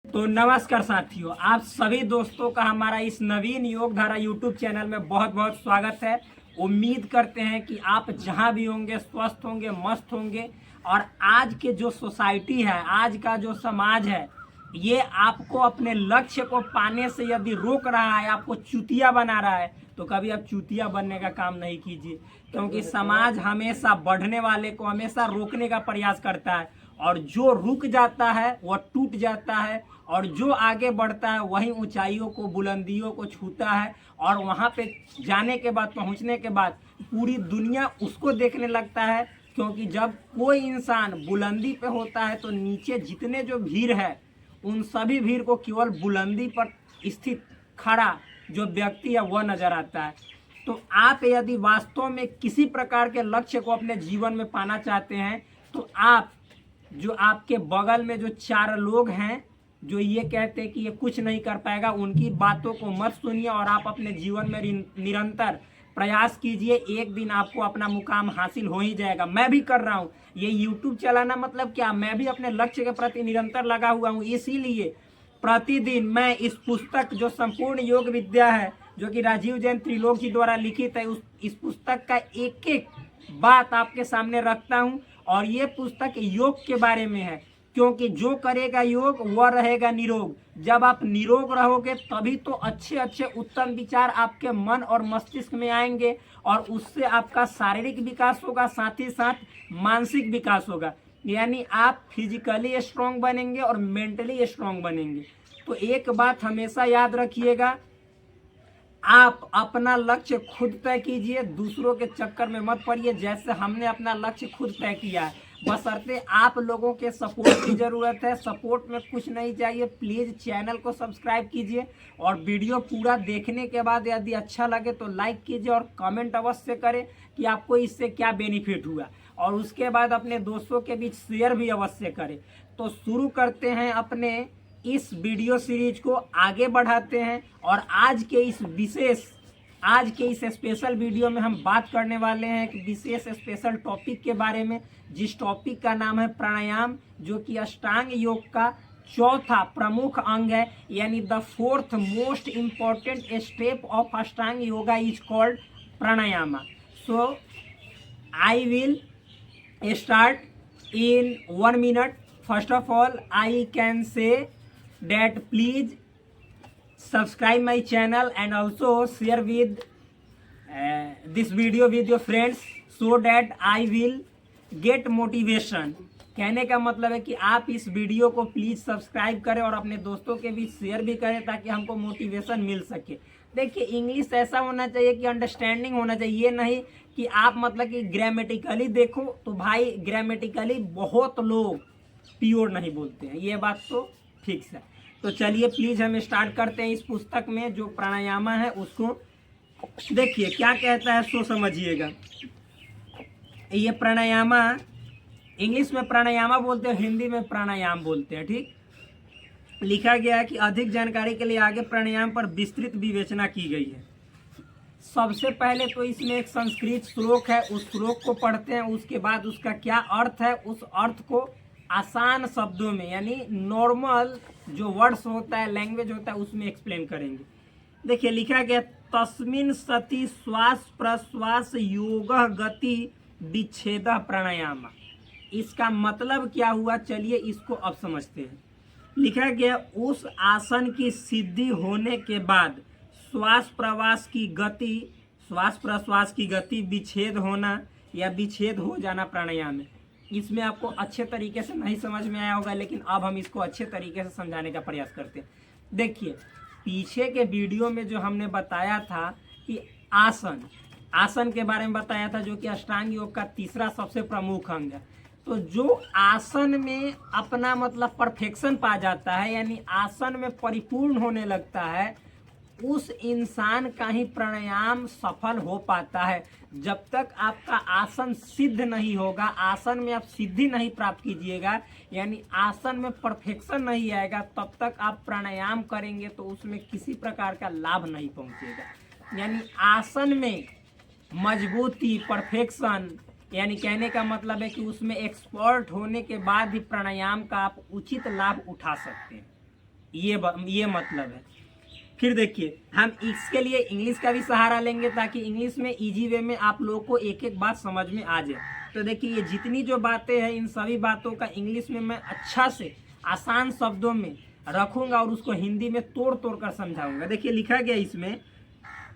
तो नमस्कार साथियों, आप सभी दोस्तों का हमारा इस नवीन योग धारा यूट्यूब चैनल में बहुत बहुत स्वागत है। उम्मीद करते हैं कि आप जहां भी होंगे स्वस्थ होंगे, मस्त होंगे। और आज के जो सोसाइटी है, आज का जो समाज है, ये आपको अपने लक्ष्य को पाने से यदि रोक रहा है, आपको चूतिया बना रहा है, तो कभी आप चूतिया बनने का काम नहीं कीजिए। क्योंकि समाज हमेशा बढ़ने वाले को हमेशा रोकने का प्रयास करता है, और जो रुक जाता है वह टूट जाता है, और जो आगे बढ़ता है वही ऊंचाइयों को, बुलंदियों को छूता है। और वहाँ पे जाने के बाद, पहुँचने के बाद पूरी दुनिया उसको देखने लगता है। क्योंकि जब कोई इंसान बुलंदी पे होता है तो नीचे जितने जो भीड़ है, उन सभी भीड़ को केवल बुलंदी पर स्थित खड़ा जो व्यक्ति है वह नजर आता है। तो आप यदि वास्तव में किसी प्रकार के लक्ष्य को अपने जीवन में पाना चाहते हैं, तो आप जो आपके बगल में जो चार लोग हैं जो ये कहते हैं कि ये कुछ नहीं कर पाएगा, उनकी बातों को मत सुनिए और आप अपने जीवन में निरंतर प्रयास कीजिए। एक दिन आपको अपना मुकाम हासिल हो ही जाएगा। मैं भी कर रहा हूँ। ये यूट्यूब चलाना मतलब क्या, मैं भी अपने लक्ष्य के प्रति निरंतर लगा हुआ हूँ। इसीलिए प्रतिदिन मैं इस पुस्तक जो संपूर्ण योग विद्या है, जो कि राजीव जैन त्रिलोक जी द्वारा लिखित है, इस पुस्तक का एक एक बात आपके सामने रखता हूँ। और ये पुस्तक योग के बारे में है, क्योंकि जो करेगा योग वह रहेगा निरोग। जब आप निरोग रहोगे तभी तो अच्छे अच्छे उत्तम विचार आपके मन और मस्तिष्क में आएंगे, और उससे आपका शारीरिक विकास होगा, साथ ही साथ मानसिक विकास होगा। यानी आप फिजिकली स्ट्रांग बनेंगे और मेंटली स्ट्रांग बनेंगे। तो एक बात हमेशा याद रखिएगा, आप अपना लक्ष्य खुद तय कीजिए, दूसरों के चक्कर में मत पड़िए। जैसे हमने अपना लक्ष्य खुद तय किया है, बशर्ते आप लोगों के सपोर्ट की ज़रूरत है। सपोर्ट में कुछ नहीं चाहिए, प्लीज़ चैनल को सब्सक्राइब कीजिए, और वीडियो पूरा देखने के बाद यदि अच्छा लगे तो लाइक कीजिए, और कमेंट अवश्य करें कि आपको इससे क्या बेनिफिट हुआ, और उसके बाद अपने दोस्तों के बीच शेयर भी अवश्य करें। तो शुरू करते हैं अपने इस वीडियो सीरीज को, आगे बढ़ाते हैं। और आज के इस स्पेशल वीडियो में हम बात करने वाले हैं एक विशेष स्पेशल टॉपिक के बारे में, जिस टॉपिक का नाम है प्राणायाम, जो कि अष्टांग योग का चौथा प्रमुख अंग है। यानी the fourth most important step of ashtanga yoga is called pranayama. So I will start in 1 minute. First of all, I can say that please subscribe my channel and also share with this video with your friends, so that I will get motivation. कहने का मतलब है कि आप इस video को please subscribe करें और अपने दोस्तों के बीच शेयर भी करें, ताकि हमको मोटिवेशन मिल सके। देखिए, इंग्लिश ऐसा होना चाहिए कि अंडरस्टैंडिंग होना चाहिए, ये नहीं कि आप मतलब कि ग्रामेटिकली देखो। तो भाई ग्रामेटिकली बहुत लोग प्योर नहीं बोलते हैं, ये बात तो फिक्स है। तो चलिए प्लीज़ हम स्टार्ट करते हैं इस पुस्तक में जो प्राणायामा है उसको। देखिए क्या कहता है, सो समझिएगा। ये प्राणायामा, इंग्लिश में प्राणायामा बोलते हैं, हिंदी में प्राणायाम बोलते हैं, ठीक। लिखा गया है कि अधिक जानकारी के लिए आगे प्राणायाम पर विस्तृत विवेचना की गई है। सबसे पहले तो इसमें एक संस्कृत श्लोक है, उस श्लोक को पढ़ते हैं। उसके बाद उसका क्या अर्थ है, उस अर्थ को आसान शब्दों में, यानी नॉर्मल जो वर्ड्स होता है, लैंग्वेज होता है, उसमें एक्सप्लेन करेंगे। देखिए लिखा गया, तस्मिन् सति श्वास प्रश्वास योग गति विच्छेद प्राणायाम। इसका मतलब क्या हुआ, चलिए इसको अब समझते हैं। लिखा गया, उस आसन की सिद्धि होने के बाद श्वास प्रश्वास की गति विच्छेद होना या विच्छेद हो जाना प्राणायाम है। इसमें आपको अच्छे तरीके से नहीं समझ में आया होगा, लेकिन अब हम इसको अच्छे तरीके से समझाने का प्रयास करते हैं। देखिए, पीछे के वीडियो में जो हमने बताया था कि आसन के बारे में बताया था, जो कि अष्टांग योग का तीसरा सबसे प्रमुख अंग है। तो जो आसन में अपना मतलब परफेक्शन पा जाता है, यानी आसन में परिपूर्ण होने लगता है, उस इंसान का ही प्राणायाम सफल हो पाता है। जब तक आपका आसन सिद्ध नहीं होगा, आसन में आप सिद्धि नहीं प्राप्त कीजिएगा, यानी आसन में परफेक्शन नहीं आएगा, तब तक आप प्राणायाम करेंगे तो उसमें किसी प्रकार का लाभ नहीं पहुंचेगा। यानी आसन में मजबूती, परफेक्शन, यानी कहने का मतलब है कि उसमें एक्सपर्ट होने के बाद ही प्राणायाम का आप उचित लाभ उठा सकते हैं। ये मतलब है। फिर देखिए, हम इसके लिए इंग्लिश का भी सहारा लेंगे ताकि इंग्लिश में इजी वे में आप लोगों को एक एक बात समझ में आ जाए। तो देखिए, ये जितनी जो बातें हैं इन सभी बातों का इंग्लिश में मैं अच्छा से आसान शब्दों में रखूंगा और उसको हिंदी में तोड़ तोड़ कर समझाऊंगा। देखिए लिखा गया इसमें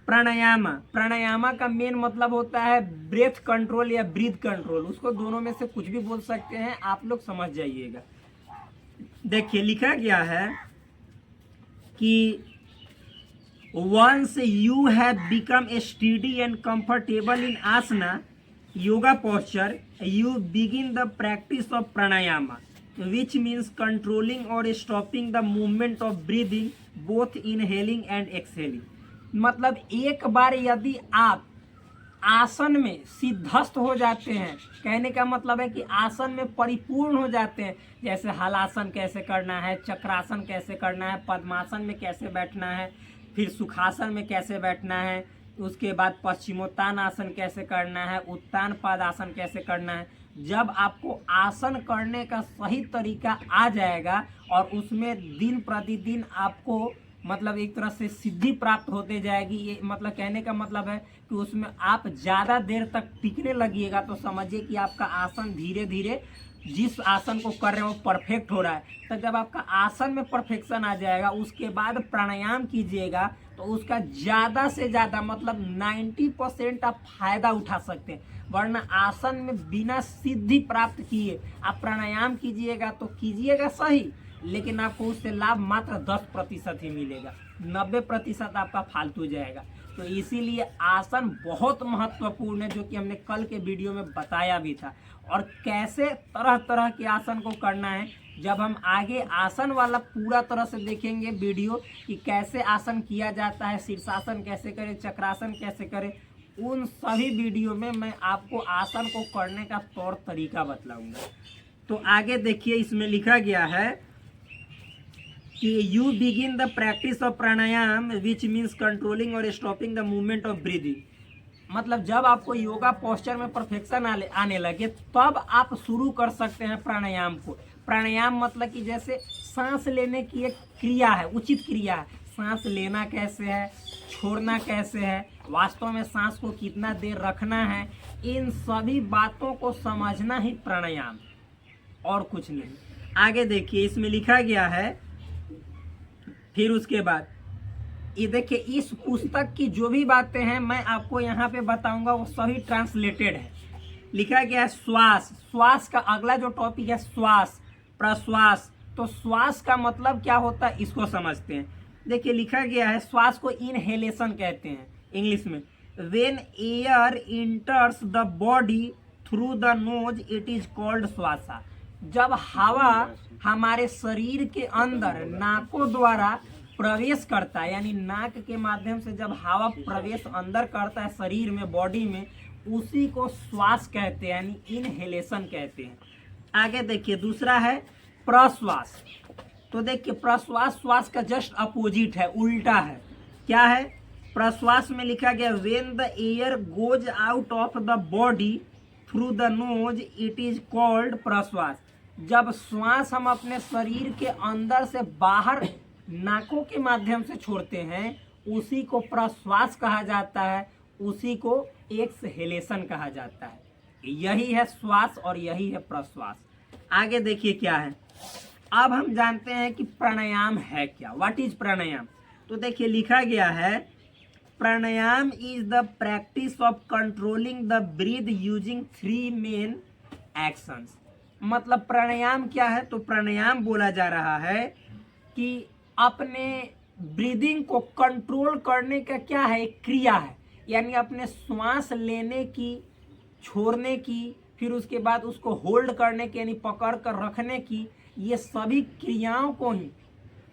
प्राणायामा। प्राणायामा का मेन मतलब होता है ब्रेथ कंट्रोल या ब्रीथ कंट्रोल, उसको दोनों में से कुछ भी बोल सकते हैं, आप लोग समझ जाइएगा। देखिए लिखा गया है कि once you have become a steady and comfortable in asana yoga posture, you begin the practice of pranayama, which means controlling or stopping the movement of breathing, both inhaling and exhaling। मतलब एक बार यदि आप आसन में सिद्धस्त हो जाते हैं, कहने का मतलब है कि आसन में परिपूर्ण हो जाते हैं, जैसे हलासन कैसे करना है, चक्रासन कैसे करना है, पद्मासन में कैसे बैठना है, फिर सुखासन में कैसे बैठना है, उसके बाद पश्चिमोत्तान आसन कैसे करना है, उत्तान पदासन कैसे करना है। जब आपको आसन करने का सही तरीका आ जाएगा और उसमें दिन प्रतिदिन आपको मतलब एक तरह से सिद्धि प्राप्त होते जाएगी, ये मतलब कहने का मतलब है कि उसमें आप ज़्यादा देर तक टिकने लगिएगा, तो समझिए कि आपका आसन धीरे धीरे जिस आसन को कर रहे हो परफेक्ट हो रहा है। तो जब आपका आसन में परफेक्शन आ जाएगा, उसके बाद प्राणायाम कीजिएगा तो उसका ज़्यादा से ज़्यादा मतलब 90% आप फायदा उठा सकते हैं। वरना आसन में बिना सिद्धि प्राप्त किए आप प्राणायाम कीजिएगा तो कीजिएगा सही, लेकिन आपको उससे लाभ मात्र 10% ही मिलेगा, 90% आपका फालतू जाएगा। तो इसीलिए आसन बहुत महत्वपूर्ण है, जो कि हमने कल के वीडियो में बताया भी था। और कैसे तरह तरह के आसन को करना है, जब हम आगे आसन वाला पूरा तरह से देखेंगे वीडियो कि कैसे आसन किया जाता है, शीर्षासन कैसे करें, चक्रासन कैसे करें, उन सभी वीडियो में मैं आपको आसन को करने का तौर तरीका बतलाऊंगा। तो आगे देखिए, इसमें लिखा गया है कि you begin the practice of pranayama which means controlling और stopping the movement of breathing. मतलब जब आपको योगा पोस्चर में परफेक्शन आने लगे तब आप शुरू कर सकते हैं प्राणायाम को। प्राणायाम मतलब कि जैसे सांस लेने की एक क्रिया है, उचित क्रिया है, सांस लेना कैसे है, छोड़ना कैसे है, वास्तव में सांस को कितना देर रखना है, इन सभी बातों को समझना ही प्राणायाम, और कुछ नहीं। आगे देखिए, इसमें लिखा गया है, फिर उसके बाद ये देखिए, इस पुस्तक की जो भी बातें हैं मैं आपको यहाँ पे बताऊंगा वो सभी ट्रांसलेटेड है। लिखा गया है श्वास। श्वास का अगला जो टॉपिक है श्वास प्रश्वास। तो श्वास का मतलब क्या होता है इसको समझते हैं। देखिए लिखा गया है, श्वास को इनहेलेशन कहते हैं इंग्लिश में। When air enters the body through the nose it is called shvasa. जब हवा हमारे शरीर के अंदर नाकों द्वारा प्रवेश करता है, यानी नाक के माध्यम से जब हवा प्रवेश अंदर करता है शरीर में, बॉडी में, उसी को श्वास कहते हैं, यानी इनहेलेशन कहते हैं। आगे देखिए, दूसरा है प्रश्वास। तो देखिए प्रश्वास श्वास का जस्ट अपोजिट है, उल्टा है। क्या है? प्रश्वास में लिखा गया when the air goes out of the body through the nose it is called prashvasa. जब श्वास हम अपने शरीर के अंदर से बाहर नाकों के माध्यम से छोड़ते हैं उसी को प्रश्वास कहा जाता है, उसी को एक्सहेलेशन कहा जाता है। यही है श्वास और यही है प्रश्वास। आगे देखिए क्या है। अब हम जानते हैं कि प्राणायाम है क्या, व्हाट इज प्राणायाम। तो देखिए लिखा गया है, pranayama is the practice of controlling the breath using 3 main actions. मतलब प्राणायाम क्या है? तो प्राणायाम बोला जा रहा है कि अपने ब्रीदिंग को कंट्रोल करने का क्या है, एक क्रिया है, यानी अपने श्वास लेने की, छोड़ने की, फिर उसके बाद उसको होल्ड करने की यानी पकड़ कर रखने की, ये सभी क्रियाओं को ही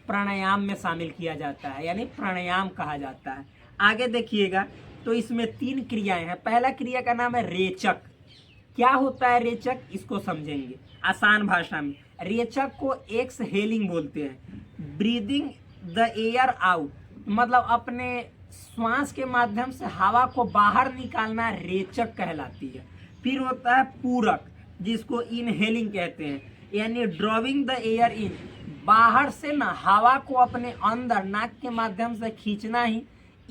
प्राणायाम में शामिल किया जाता है, यानी प्राणायाम कहा जाता है। आगे देखिएगा, तो इसमें 3 क्रियाएं हैं। पहला क्रिया का नाम है रेचक। क्या होता है रेचक, इसको समझेंगे आसान भाषा में। रेचक को एक्सहेलिंग बोलते हैं, ब्रीदिंग द एयर आउट, मतलब अपने श्वास के माध्यम से हवा को बाहर निकालना रेचक कहलाती है। फिर होता है पूरक, जिसको इनहेलिंग कहते हैं, यानी ड्रॉविंग द एयर इन, बाहर से ना हवा को अपने अंदर नाक के माध्यम से खींचना ही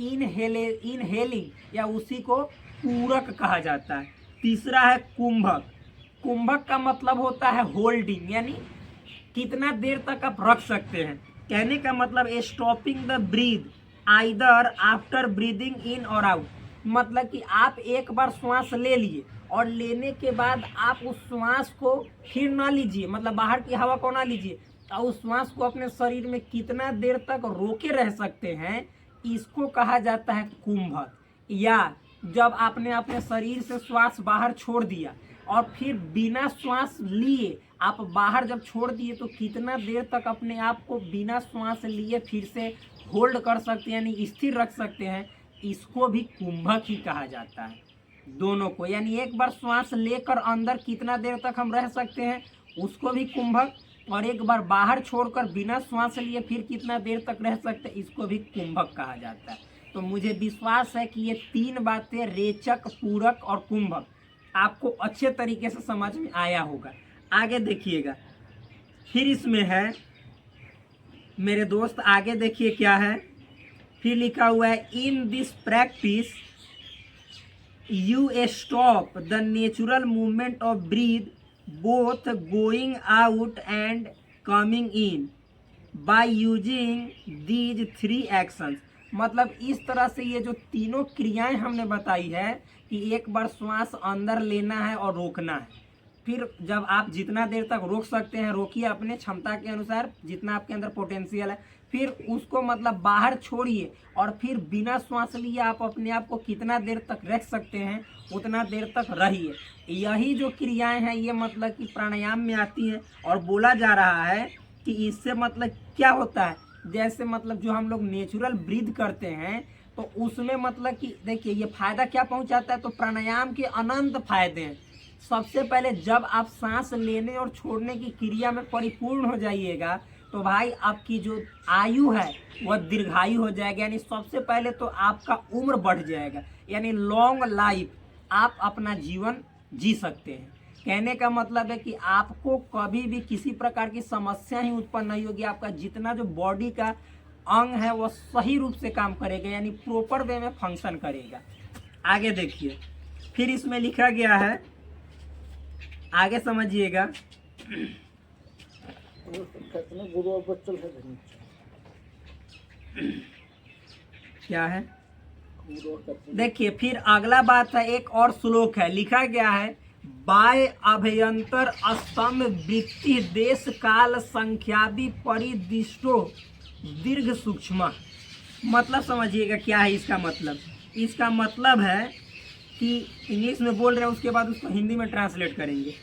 इनहेलिंग या उसी को पूरक कहा जाता है। तीसरा है कुंभक। कुंभक का मतलब होता है होल्डिंग, यानी कितना देर तक आप रख सकते हैं। कहने का मतलब stopping the breath either after breathing in और आउट, मतलब कि आप एक बार श्वास ले लिए और लेने के बाद आप उस श्वास को फिर ना लीजिए, मतलब बाहर की हवा को ना लीजिए, और उस श्वास को अपने शरीर में कितना देर तक रोके रह सकते हैं, इसको कहा जाता है कुंभक। या जब आपने अपने शरीर से श्वास बाहर छोड़ दिया और फिर बिना श्वास लिए आप बाहर जब छोड़ दिए तो कितना देर तक अपने आप को बिना श्वास लिए फिर से होल्ड कर सकते हैं, यानी स्थिर रख सकते हैं, इसको भी कुंभक ही कहा जाता है। दोनों को, यानी एक बार श्वास लेकर अंदर कितना देर तक हम रह सकते हैं उसको भी कुंभक, और एक बार बाहर छोड़कर बिना श्वास लिए फिर कितना देर तक रह सकते हैं इसको भी कुंभक कहा जाता है। तो मुझे विश्वास है कि ये 3 बातें रेचक, पूरक और कुंभक आपको अच्छे तरीके से समझ में आया होगा। आगे देखिएगा, फिर इसमें है मेरे दोस्त, आगे देखिए क्या है, फिर लिखा हुआ है in this practice you stop the natural movement of breath both going out and coming in by using these 3 actions. मतलब इस तरह से ये जो तीनों क्रियाएं हमने बताई है कि एक बार श्वास अंदर लेना है और रोकना है, फिर जब आप जितना देर तक रोक सकते हैं रोकिए अपने क्षमता के अनुसार, जितना आपके अंदर पोटेंशियल है, फिर उसको मतलब बाहर छोड़िए और फिर बिना श्वास लिए आप अपने आप को कितना देर तक रख सकते हैं उतना देर तक रहिए। यही जो क्रियाएं हैं ये मतलब कि प्राणायाम में आती हैं, और बोला जा रहा है कि इससे मतलब क्या होता है, जैसे मतलब जो हम लोग नेचुरल ब्रीथ करते हैं तो उसमें मतलब कि देखिए ये फायदा क्या पहुंचाता है, तो प्राणायाम के अनंत फायदे हैं। सबसे पहले जब आप सांस लेने और छोड़ने की क्रिया में परिपूर्ण हो जाइएगा तो भाई आपकी जो आयु है वह दीर्घायु हो जाएगा, यानी सबसे पहले तो आपका उम्र बढ़ जाएगा, यानी लॉन्ग लाइफ आप अपना जीवन जी सकते हैं। कहने का मतलब है कि आपको कभी भी किसी प्रकार की समस्या ही उत्पन्न नहीं होगी, आपका जितना जो बॉडी का अंग है वह सही रूप से काम करेगा, यानी प्रॉपर वे में फंक्शन करेगा। आगे देखिए, फिर इसमें लिखा गया है, आगे समझिएगा, क्या है देखिए, फिर अगला बात है, एक और श्लोक है, लिखा गया है बाय अभ्यंतर स्तंभ वृत्ति देश काल संख्यादि परिदिष्टो दीर्घ सूक्ष्म। मतलब समझिएगा क्या है इसका मतलब। इसका मतलब है कि इंग्लिश में बोल रहे हैं उसके बाद उसको हिंदी में ट्रांसलेट करेंगे।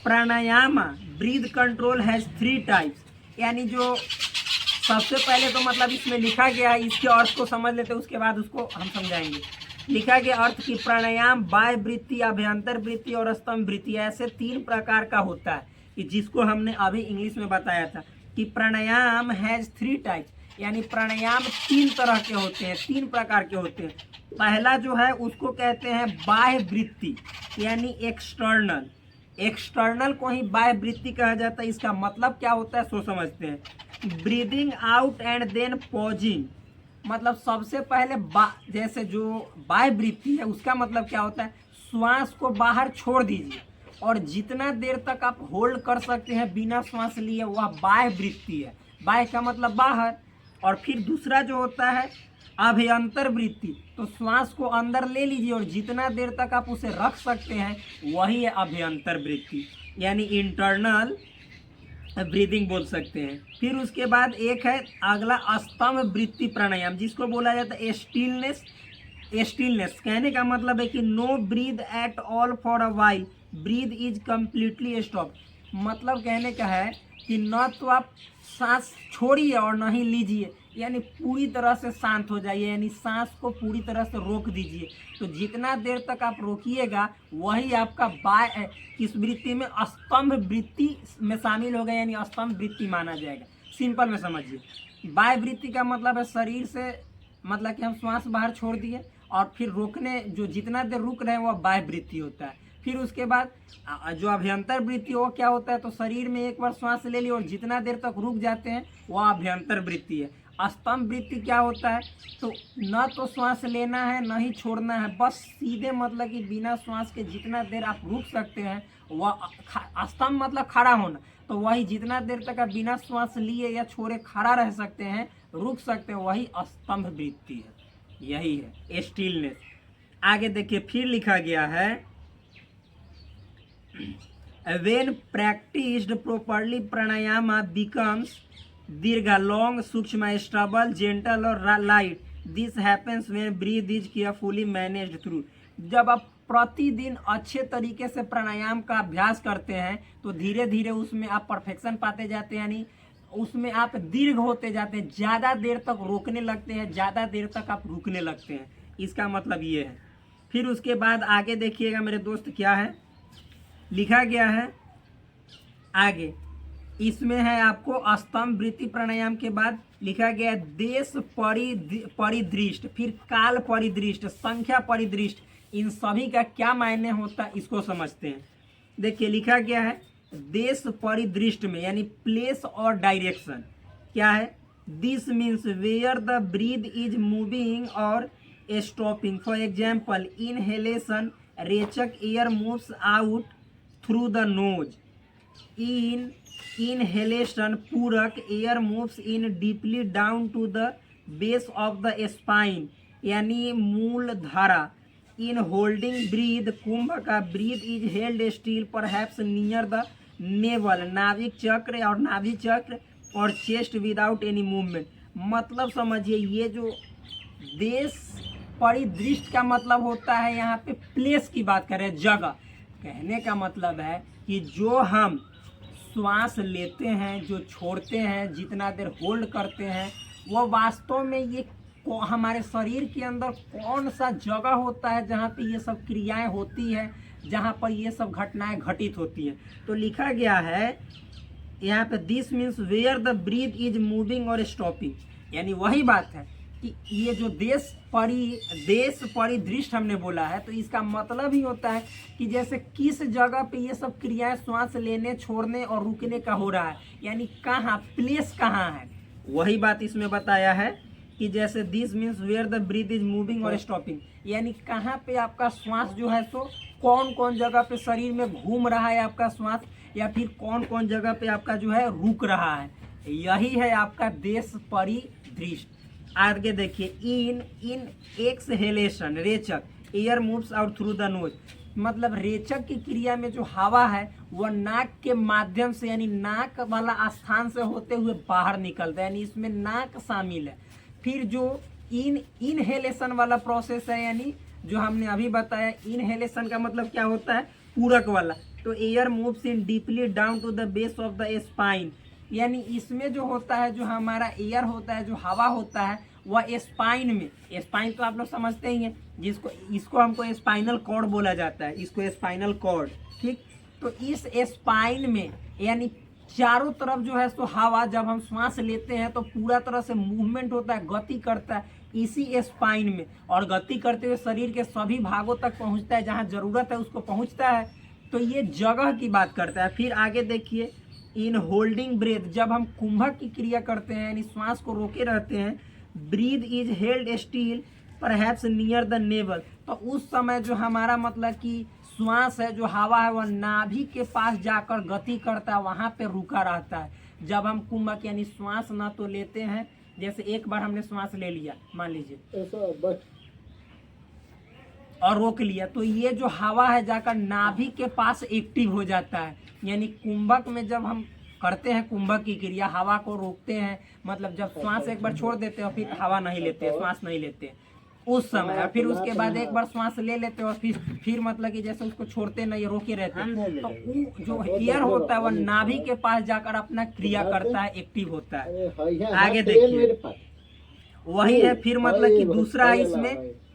प्राणायाम ब्रीथ कंट्रोल हैज 3 टाइप्स, यानी जो सबसे पहले तो मतलब इसमें लिखा गया है, इसके अर्थ को समझ लेते हैं उसके बाद उसको हम समझाएंगे। लिखा गया अर्थ की प्राणायाम बाह्य वृत्ति, अभ्यंतर वृत्ति और स्तंभ वृत्ति, ऐसे 3 प्रकार का होता है कि जिसको हमने अभी इंग्लिश में बताया था कि प्राणायाम हैज 3 टाइप्स, यानी प्राणायाम 3 तरह के होते हैं, 3 प्रकार के होते हैं। पहला जो है उसको कहते हैं बाह्य वृत्ति, यानी एक्सटर्नल। एक्सटर्नल को ही बाह्य वृत्ति कहा जाता है। इसका मतलब क्या होता है सो समझते हैं। Breathing out and then pausing, मतलब सबसे पहले जैसे जो बाह्य वृत्ति है उसका मतलब क्या होता है, श्वास को बाहर छोड़ दीजिए और जितना देर तक आप होल्ड कर सकते हैं बिना श्वास लिए वह बाह्य वृत्ति है। बाह्य का मतलब बाहर। और फिर दूसरा जो होता है अभ्यंतर वृत्ति, तो श्वास को अंदर ले लीजिए और जितना देर तक आप उसे रख सकते हैं वही है अभ्यंतर वृत्ति, यानी इंटरनल ब्रीदिंग बोल सकते हैं। फिर उसके बाद एक है अगला स्तंभ वृत्ति प्राणायाम, जिसको बोला जाता है स्टिलनेस। स्टिलनेस कहने का मतलब है कि no breath at all for a while, breath is completely stop. मतलब कहने का है कि न तो आप सांस छोड़िए और न ही लीजिए, यानी पूरी तरह से शांत हो जाइए, यानी सांस को पूरी तरह से रोक दीजिए। तो जितना देर तक आप रोकिएगा वही आपका किस वृत्ति में, स्तंभ वृत्ति में शामिल होगा, यानी स्तंभ वृत्ति माना जाएगा। सिंपल में समझिए। बाह्य वृत्ति का मतलब है शरीर से, मतलब कि हम श्वास बाहर छोड़ दिए और फिर रोकने, जो जितना देर रुक रहे हैं वह बाह्य वृत्ति होता है। फिर उसके बाद जो अभ्यंतर वृत्ति वो क्या होता है, तो शरीर में एक बार श्वास ले ली और जितना देर तक रुक जाते हैं वह अभ्यंतर वृत्ति है। स्तंभ वृत्ति क्या होता है, तो न तो श्वास लेना है न ही छोड़ना है, बस सीधे मतलब कि बिना श्वास के जितना देर आप रुक सकते हैं वह स्तंभ मतलब खड़ा होना, तो वही जितना देर तक आप बिना श्वास लिए या छोड़े खड़ा रह सकते हैं, रुक सकते हैं, वही स्तंभ वृत्ति है, यही है स्टिलनेस। आगे देखिए फिर लिखा गया है when practised properly pranayama becomes दीर्घ लॉन्ग सूक्ष्म स्टेबल जेंटल और light, this happens when breath is carefully managed through. जब आप प्रतिदिन अच्छे तरीके से प्राणायाम का अभ्यास करते हैं तो धीरे धीरे उसमें आप परफेक्शन पाते जाते हैं, यानी उसमें आप दीर्घ होते जाते हैं, ज़्यादा देर तक रोकने लगते हैं, ज़्यादा देर तक आप रुकने लगते हैं, इसका मतलब ये है। फिर उसके बाद आगे देखिएगा मेरे दोस्त क्या है लिखा गया है आगे, इसमें है आपको स्तंभ वृत्ति प्राणायाम के बाद लिखा गया है देश परिदृष्ट, फिर काल परिदृष्ट, संख्या परिदृष्ट, इन सभी का क्या मायने होता है इसको समझते हैं। देखिए लिखा गया है देश परिदृष्ट में यानी प्लेस और डायरेक्शन क्या है, this means where the breath is moving और stopping, for example inhalation rechak air moves out through the nose, in inhalation purak air moves in deeply down to the base of the spine यानी Muladhara, in holding breath kumbhak breath is held still perhaps near the navel, nabhik chakra और नाभि चक्र और chest without any movement. मतलब समझिए ये जो देश परिदृष्ट का मतलब होता है यहाँ पे प्लेस की बात करें, जगह, कहने का मतलब है कि जो हम श्वास लेते हैं जो छोड़ते हैं जितना देर होल्ड करते हैं वो वास्तव में ये हमारे शरीर के अंदर कौन सा जगह होता है जहाँ पे ये सब क्रियाएं होती है, जहाँ पर ये सब घटनाएं घटित होती हैं। तो लिखा गया है यहाँ पे this means where the breath is moving और स्टॉपिंग, यानी वही बात है कि ये जो देश परिदृष्ट हमने बोला है तो इसका मतलब ही होता है कि जैसे किस जगह पे ये सब क्रियाएं श्वास लेने छोड़ने और रुकने का हो रहा है, यानी कहाँ प्लेस कहाँ है, वही बात इसमें बताया है कि जैसे this means where the breath is moving और स्टॉपिंग, यानी कहाँ पे आपका श्वास जो है सो कौन कौन जगह पे शरीर में घूम रहा है आपका श्वास, या फिर कौन कौन जगह पे आपका जो है रुक रहा है, यही है आपका देश परिदृष्ट। आगे देखिए in exhalation rechak air moves out through the nose, मतलब रेचक की क्रिया में जो हवा है वह नाक के माध्यम से यानी नाक वाला स्थान से होते हुए बाहर निकलता है, यानी इसमें नाक शामिल है। फिर जो इनहेलेशन वाला प्रोसेस है यानी जो हमने अभी बताया, इनहेलेशन का मतलब क्या होता है पूरक वाला, तो air moves in deeply down to the base of the spine, यानी इसमें जो होता है जो हमारा एयर होता है जो हवा होता है वह स्पाइन में, स्पाइन तो आप लोग समझते ही हैं जिसको इसको हमको स्पाइनल कॉर्ड बोला जाता है, इसको स्पाइनल कॉर्ड, ठीक। तो इस स्पाइन में यानी चारों तरफ जो है सो हवा जब हम श्वास लेते हैं तो पूरा तरह से मूवमेंट होता है, गति करता है इसी स्पाइन में, और गति करते हुए शरीर के सभी भागों तक पहुंचता है, जहां जरूरत है उसको पहुंचता है। तो ये जगह की बात करता है। फिर आगे देखिए इन होल्डिंग ब्रेथ, जब हम कुंभक की क्रिया करते हैं यानी श्वास को रोके रहते हैं, breath is held still perhaps near the navel, तो उस समय जो हमारा मतलब कि श्वास है जो हवा है वह नाभि के पास जाकर गति करता है, वहाँ पे रुका रहता है। जब हम कुंभक यानी श्वास ना तो लेते हैं, जैसे एक बार हमने श्वास ले लिया मान लीजिए और रोक लिया, तो ये जो हवा है जाकर नाभि के पास एक्टिव हो जाता है, यानी कुंभक में जब हम करते हैं कुंभक की क्रिया हवा को रोकते हैं, मतलब जब श्वास एक बार छोड़ देते हैं और फिर हवा नहीं लेते, श्वास नहीं लेते उस समय, और फिर उसके बाद एक बार श्वास ले लेते हैं और फिर मतलब कि जैसे उसको छोड़ते नहीं रोके रहते हैं, तो वो जो एयर होता है वह नाभि के पास जाकर अपना क्रिया करता है, एक्टिव होता है। आगे देखिए वही है फिर मतलब कि दूसरा इसमें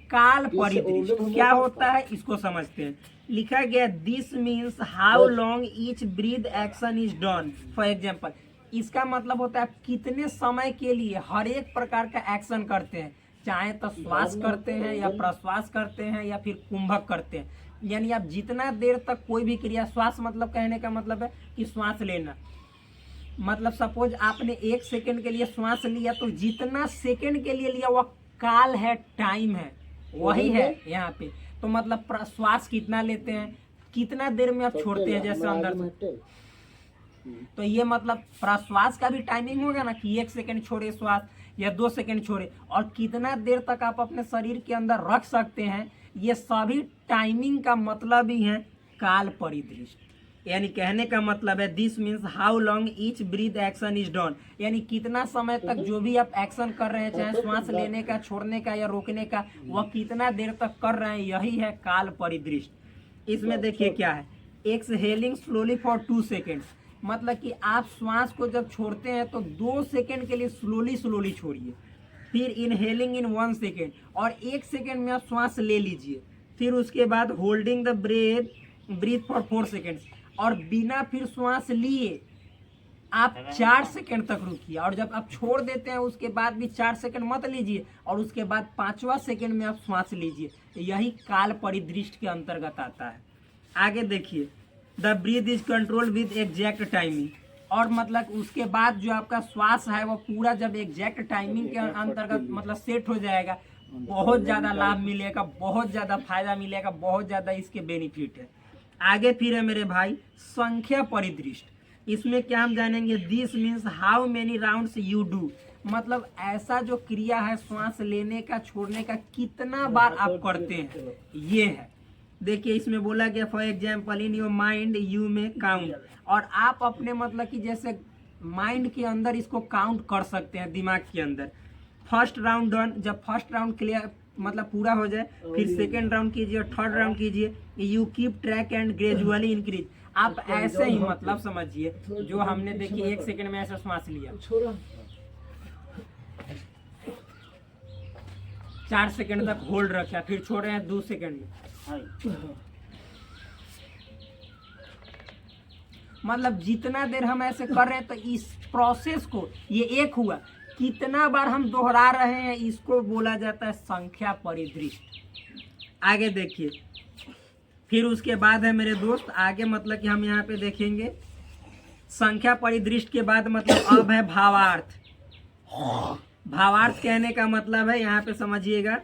काल परिदृष्ट क्या होता है इसको समझते हैं। लिखा गया this means how long each breath action is done, for example इसका मतलब होता है कितने समय के लिए हर एक प्रकार का एक्शन करते हैं, चाहे तो श्वास करते हैं या प्रश्वास करते हैं या फिर कुंभक करते हैं, यानी आप जितना देर तक कोई भी क्रिया, श्वास मतलब कहने का मतलब है कि श्वास लेना, मतलब सपोज आपने 1 सेकंड के लिए श्वास लिया तो जितना सेकंड के लिए लिया वह काल है, टाइम है, वही है यहाँ पे। तो मतलब श्वास कितना लेते हैं, कितना देर में आप छोड़ते हैं, जैसे अंदर से, तो ये मतलब प्रश्वास का भी टाइमिंग होगा ना कि 1 सेकंड छोड़े श्वास या 2 सेकंड छोड़े, और कितना देर तक आप अपने शरीर के अंदर रख सकते हैं, ये सभी टाइमिंग का मतलब ही है काल परिदृष्ट। यानी कहने का मतलब है this means how long each breath action is done, यानी कितना समय तक जो भी आप एक्शन कर रहे हैं, चाहे श्वास लेने का, छोड़ने का या रोकने का, वह कितना देर तक कर रहे हैं, यही है काल परिदृष्ट। इसमें देखिए क्या है, एक्सहेलिंग स्लोली फॉर 2 सेकेंड्स, मतलब कि आप श्वास को जब छोड़ते हैं तो 2 सेकेंड के लिए स्लोली छोड़िए, फिर इनहेलिंग इन 1 सेकेंड, और 1 सेकेंड में आप श्वास ले लीजिए, फिर उसके बाद holding the breath for 4 seconds, और बिना फिर श्वास लिए आप 4 सेकेंड तक रुकिए, और जब आप छोड़ देते हैं उसके बाद भी 4 सेकेंड मत लीजिए, और उसके बाद 5वां सेकेंड में आप श्वास लीजिए। यही काल परिदृष्ट के अंतर्गत आता है। आगे देखिए, the breath is control with exact timing, और मतलब उसके बाद जो आपका श्वास है वो पूरा जब एग्जैक्ट टाइमिंग के अंतर्गत मतलब सेट हो जाएगा, बहुत ज़्यादा लाभ मिलेगा, बहुत ज़्यादा फायदा मिलेगा, बहुत ज़्यादा इसके बेनिफिट है। आगे फिर है मेरे भाई संख्या परिदृष्ट, इसमें क्या हम जानेंगे, this means how many rounds you do, मतलब ऐसा जो क्रिया है श्वास लेने का, छोड़ने का, कितना बार आप करते हैं, ये है। देखिए इसमें बोला गया for example in your mind you में काउंट, और आप अपने मतलब कि जैसे माइंड के अंदर इसको काउंट कर सकते हैं, दिमाग के अंदर। फर्स्ट राउंड डन, जब फर्स्ट राउंड क्लियर मतलब पूरा हो जाए, फिर सेकेंड राउंड कीजिए, थर्ड राउंड कीजिए, you keep track and gradually increase. आप ऐसे ही मतलब समझिए, जो हमने देखिए 1 सेकेंड में ऐसा श्वास लिया, 4 सेकेंड तक होल्ड रखा, फिर छोड़ रहे हैं 2 सेकेंड में, मतलब जितना देर हम ऐसे कर रहे हैं, तो इस प्रोसेस को, ये एक हुआ, कितना बार हम दोहरा रहे हैं, इसको बोला जाता है संख्या परिदृष्ट। आगे देखिए, फिर उसके बाद है मेरे दोस्त आगे मतलब कि हम यहाँ पे देखेंगे संख्या परिदृष्ट के बाद मतलब अब है भावार्थ। भावार्थ कहने का मतलब है, यहाँ पे समझिएगा,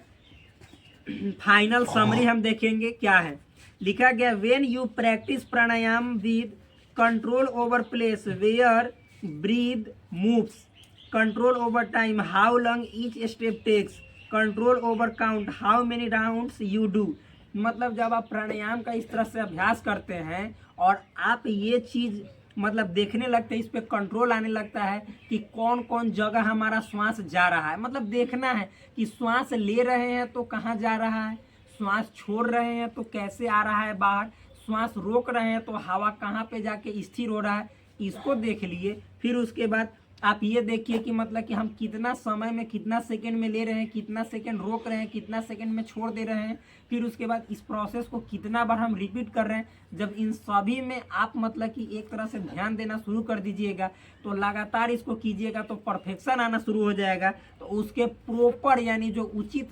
फाइनल समरी हम देखेंगे क्या है। लिखा गया when you practise pranayama with control over place where breath moves, control over time how long each step takes, control over count how many rounds you do, मतलब जब आप प्राणायाम का इस तरह से अभ्यास करते हैं और आप ये चीज़ मतलब देखने लगते हैं, इस पे कंट्रोल आने लगता है कि कौन कौन जगह हमारा श्वास जा रहा है, मतलब देखना है कि श्वास ले रहे हैं तो कहाँ जा रहा है, श्वास छोड़ रहे हैं तो कैसे आ रहा है बाहर, श्वास रोक रहे हैं तो हवा कहाँ पे जाके स्थिर हो रहा है, इसको देख लिए। फिर उसके बाद आप ये देखिए कि मतलब कि हम कितना समय में, कितना सेकंड में ले रहे हैं, कितना सेकंड रोक रहे हैं, कितना सेकंड में छोड़ दे रहे हैं, फिर उसके बाद इस प्रोसेस को कितना बार हम रिपीट कर रहे हैं। जब इन सभी में आप मतलब कि एक तरह से ध्यान देना शुरू कर दीजिएगा, तो लगातार इसको कीजिएगा तो परफेक्शन आना शुरू हो जाएगा। तो उसके प्रॉपर यानी जो उचित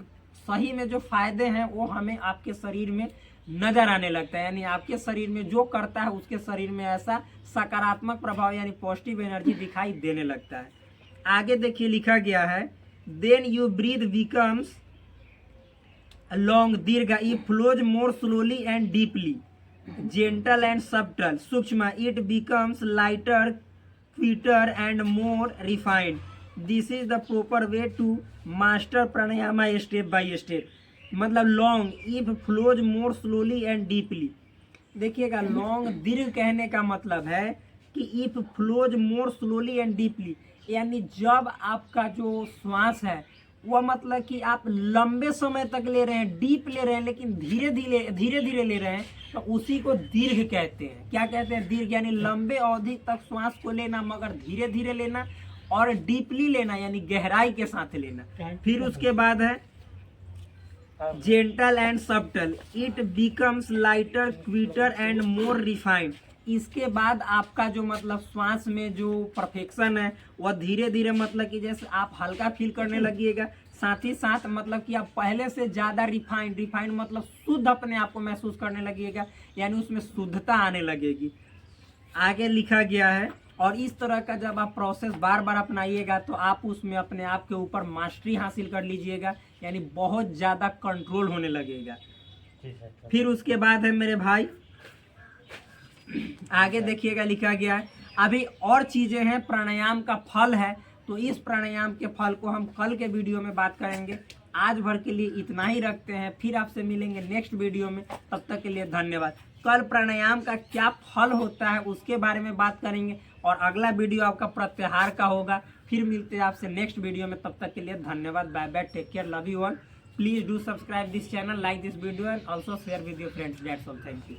सही में जो फायदे हैं वो हमें आपके शरीर में नजर आने लगता है, यानी आपके शरीर में जो करता है उसके शरीर में ऐसा सकारात्मक प्रभाव यानी पॉजिटिव एनर्जी दिखाई देने लगता है। आगे देखिए लिखा गया है then you breathe becomes long दीर्घ, it flows more slowly and deeply, gentle and subtle, सूक्ष्म, it becomes lighter quieter and more refined, this is the proper way to master pranayama step by step. मतलब long, if flows more slowly and deeply, देखिएगा long दीर्घ कहने का मतलब है कि if flows more slowly and deeply, यानी जब आपका जो श्वास है वह मतलब कि आप लंबे समय तक ले रहे हैं, डीप ले रहे हैं, लेकिन धीरे धीरे ले रहे हैं, तो उसी को दीर्घ कहते हैं। क्या कहते हैं? दीर्घ, यानी लंबे अवधि तक श्वास को लेना मगर धीरे धीरे लेना, और डीपली लेना यानी गहराई के साथ लेना। फिर उसके बाद है gentle and subtle, it becomes lighter quieter and more refined, इसके बाद आपका जो मतलब श्वास में जो परफेक्शन है वह धीरे धीरे मतलब कि जैसे आप हल्का फील करने लगिएगा, साथ ही साथ मतलब कि आप पहले से ज़्यादा रिफाइंड मतलब शुद्ध अपने आप को महसूस करने लगिएगा, यानी उसमें शुद्धता आने लगेगी। आगे लिखा गया है, और इस तरह का जब आप प्रोसेस बार बार अपनाइएगा तो आप उसमें अपने आप के ऊपर मास्टरी हासिल कर लीजिएगा, यानी बहुत ज़्यादा कंट्रोल होने लगेगा। फिर उसके बाद है मेरे भाई, आगे देखिएगा लिखा गया है, अभी और चीज़ें हैं, प्राणायाम का फल है, तो इस प्राणायाम के फल को हम कल के वीडियो में बात करेंगे। आज भर के लिए इतना ही रखते हैं, फिर आपसे मिलेंगे नेक्स्ट वीडियो में, तब तक के लिए धन्यवाद। कल प्राणायाम का क्या फल होता है उसके बारे में बात करेंगे, और अगला वीडियो आपका प्रत्याहार का होगा। फिर मिलते हैं आपसे नेक्स्ट वीडियो में, तब तक के लिए धन्यवाद। Bye bye, take care, love you all. Please do subscribe this channel, like this video and also share with your friends. That's all, thank you.